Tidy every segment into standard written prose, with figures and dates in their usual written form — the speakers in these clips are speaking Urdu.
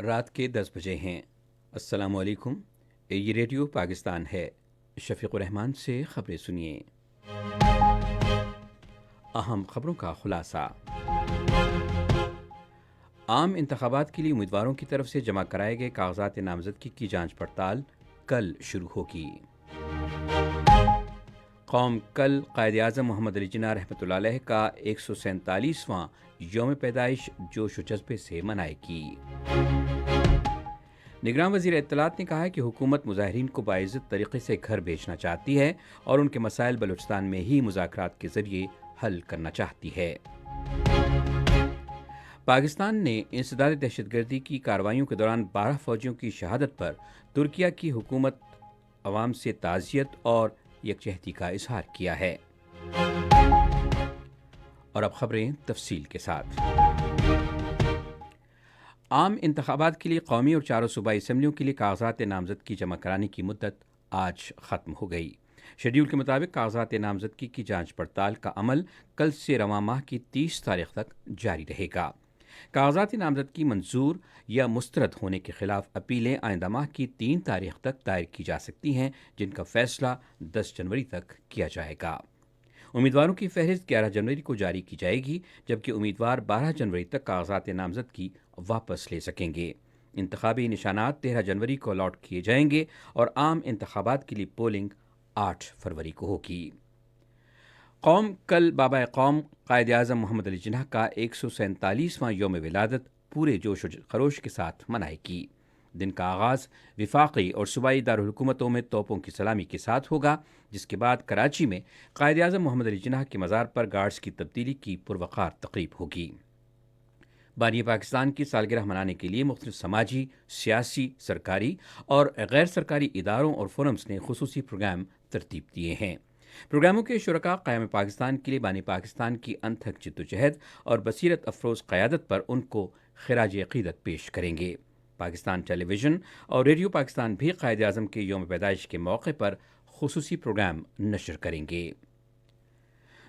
رات کے 10 بجے ہیں۔ السلام علیکم، یہ ریڈیو پاکستان ہے۔ شفیق الرحمان سے خبریں سنیے۔ اہم خبروں کا خلاصہ۔ عام انتخابات کے لیے امیدواروں کی طرف سے جمع کرائے گئے کاغذات نامزدگی کی جانچ پڑتال کل شروع ہوگی۔ قوم کل قائد اعظم محمد علی جناح رحمۃ اللہ علیہ کا 147واں یوم پیدائش جوش و جذبے سے منائے گی۔ نگراں وزیر اطلاعات نے کہا ہے کہ حکومت مظاہرین کو باعزت طریقے سے گھر بھیجنا چاہتی ہے اور ان کے مسائل بلوچستان میں ہی مذاکرات کے ذریعے حل کرنا چاہتی ہے۔ پاکستان نے انسداد دہشت گردی کی کارروائیوں کے دوران 12 فوجیوں کی شہادت پر ترکیہ کی حکومت عوام سے تعزیت اور یکجہتی کا اظہار کیا ہے۔ اور اب خبریں تفصیل کے ساتھ۔ عام انتخابات کے لیے قومی اور چاروں صوبائی اسمبلیوں کے لیے کاغذات نامزدگی جمع کرانے کی مدت آج ختم ہو گئی۔ شیڈول کے مطابق کاغذات نامزدگی کی جانچ پڑتال کا عمل کل سے رواں ماہ کی 30 تاریخ تک جاری رہے گا۔ کاغذات نامزدگی منظور یا مسترد ہونے کے خلاف اپیلیں آئندہ ماہ کی 3 تاریخ تک دائر کی جا سکتی ہیں، جن کا فیصلہ 10 جنوری تک کیا جائے گا۔ امیدواروں کی فہرست 11 جنوری کو جاری کی جائے گی، جبکہ امیدوار 12 جنوری تک کاغذات نامزدگی واپس لے سکیں گے۔ انتخابی نشانات 13 جنوری کو الاٹ کیے جائیں گے اور عام انتخابات کے لیے پولنگ 8 فروری کو ہوگی۔ قوم کل بابا قوم قائد اعظم محمد علی جناح کا 147واں یوم ولادت پورے جوش و خروش کے ساتھ منائے گی۔ دن کا آغاز وفاقی اور صوبائی دارالحکومتوں میں توپوں کی سلامی کے ساتھ ہوگا، جس کے بعد کراچی میں قائد اعظم محمد علی جناح کے مزار پر گارڈز کی تبدیلی کی پروقار تقریب ہوگی۔ بانی پاکستان کی سالگرہ منانے کے لیے مختلف سماجی، سیاسی، سرکاری اور غیر سرکاری اداروں اور فورمز نے خصوصی پروگرام ترتیب دیے ہیں۔ پروگراموں کے شرکاء قیام پاکستان کے لیے بانی پاکستان کی انتھک جدوجہد اور بصیرت افروز قیادت پر ان کو خراج عقیدت پیش کریں گے۔ پاکستان ٹیلی ویژن اور ریڈیو پاکستان بھی قائد اعظم کے یوم پیدائش کے موقع پر خصوصی پروگرام نشر کریں گے۔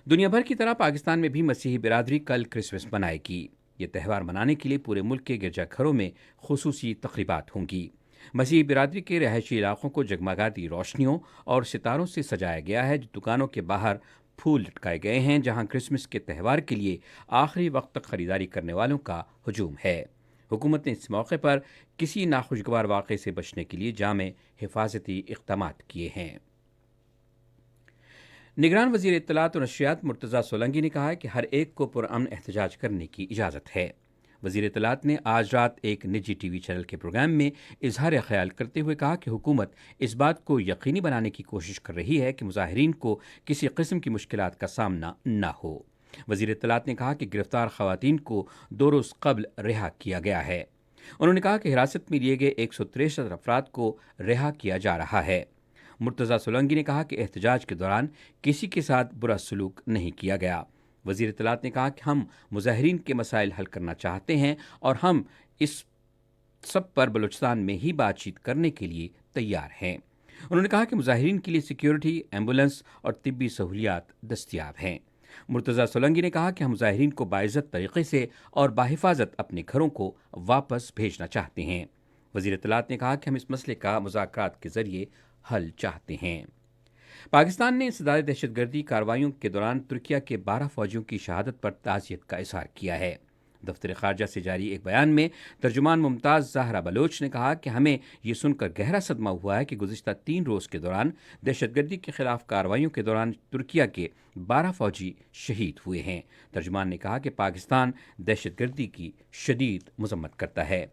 دنیا بھر کی طرح پاکستان میں بھی مسیحی برادری کل کرسمس منائے گی۔ یہ تہوار منانے کے لیے پورے ملک کے گرجا گھروں میں خصوصی تقریبات ہوں گی۔ مسیحی برادری کے رہائشی علاقوں کو جگمگاتی روشنیوں اور ستاروں سے سجایا گیا ہے، جو دکانوں کے باہر پھول لٹکائے گئے ہیں، جہاں کرسمس کے تہوار کے لیے آخری وقت تک خریداری کرنے والوں کا ہجوم ہے۔ حکومت نے اس موقع پر کسی ناخوشگوار واقعے سے بچنے کے لیے جامع حفاظتی اقدامات کیے ہیں۔ نگران وزیر اطلاعات و نشریات مرتضیٰ سولنگی نے کہا ہے کہ ہر ایک کو پرامن احتجاج کرنے کی اجازت ہے۔ وزیر اطلاعات نے آج رات ایک نجی ٹی وی چینل کے پروگرام میں اظہار خیال کرتے ہوئے کہا کہ حکومت اس بات کو یقینی بنانے کی کوشش کر رہی ہے کہ مظاہرین کو کسی قسم کی مشکلات کا سامنا نہ ہو۔ وزیر اطلاعات نے کہا کہ گرفتار خواتین کو 2 روز قبل رہا کیا گیا ہے۔ انہوں نے کہا کہ حراست میں لیے گئے 163 افراد کو رہا کیا جا رہا ہے۔ مرتضیٰ سولنگی نے کہا کہ احتجاج کے دوران کسی کے ساتھ برا سلوک نہیں کیا گیا۔ وزیر اطلاعات نے کہا کہ ہم مظاہرین کے مسائل حل کرنا چاہتے ہیں اور ہم اس سب پر بلوچستان میں ہی بات چیت کرنے کے لیے تیار ہیں۔ انہوں نے کہا کہ مظاہرین کے لیے سیکیورٹی، ایمبولینس اور طبی سہولیات دستیاب ہیں۔ مرتضیٰ سولنگی نے کہا کہ ہم مظاہرین کو باعزت طریقے سے اور بحفاظت اپنے گھروں کو واپس بھیجنا چاہتے ہیں۔ وزیر اطلاعات نے کہا کہ ہم اس مسئلے کا مذاکرات کے ذریعے حل چاہتے ہیں۔ پاکستان نے انسداد دہشت گردی کارروائیوں کے دوران ترکیہ کے 12 فوجیوں کی شہادت پر تعزیت کا اظہار کیا ہے۔ دفتر خارجہ سے جاری ایک بیان میں ترجمان ممتاز زہرا بلوچ نے کہا کہ ہمیں یہ سن کر گہرا صدمہ ہوا ہے کہ گزشتہ 3 روز کے دوران دہشت گردی کے خلاف کارروائیوں کے دوران ترکیہ کے 12 فوجی شہید ہوئے ہیں۔ ترجمان نے کہا کہ پاکستان دہشت گردی کی شدید مذمت کرتا ہے۔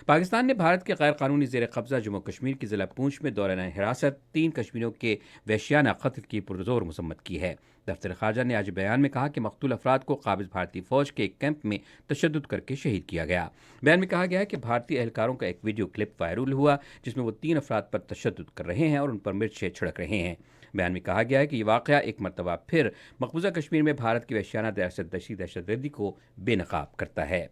پاکستان نے بھارت کے غیر قانونی زیر قبضہ جموں کشمیر کے ضلع پونچھ میں دوران حراست 3 کشمیریوں کے وحشیانہ قتل کی پرزور مذمت کی ہے۔ دفتر خارجہ نے آج بیان میں کہا کہ مقتول افراد کو قابض بھارتی فوج کے ایک کیمپ میں تشدد کر کے شہید کیا گیا۔ بیان میں کہا گیا ہے کہ بھارتی اہلکاروں کا ایک ویڈیو کلپ وائرل ہوا جس میں وہ 3 افراد پر تشدد کر رہے ہیں اور ان پر مرچیں چھڑک رہے ہیں۔ بیان میں کہا گیا ہے کہ یہ واقعہ ایک مرتبہ پھر مقبوضہ کشمیر میں بھارت کی وحشیانہ دہشت گردی کو بے نقاب کرتا ہے۔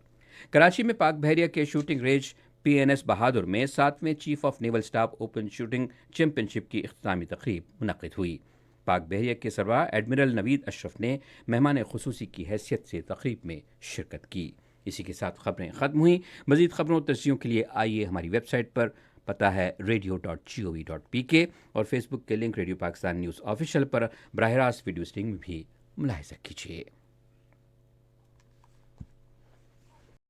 کراچی میں پاک بحریہ کے شوٹنگ رینج PNS بہادر میں 7ویں chief of naval staff open shooting championship کی اختتامی تقریب منعقد ہوئی۔ پاک بحریہ کے سربراہ ایڈمرل نوید اشرف نے مہمان خصوصی کی حیثیت سے تقریب میں شرکت کی۔ اسی کے ساتھ خبریں ختم ہوئیں۔ مزید خبروں اور تجزیوں کے لیے آئیے ہماری ویب سائٹ پر، پتہ ہے radio.gov.pk، اور فیس بک کے link radio Pakistan news official پر براہ راست ویڈیو اسٹریم بھی ملاحظہ کیجیے۔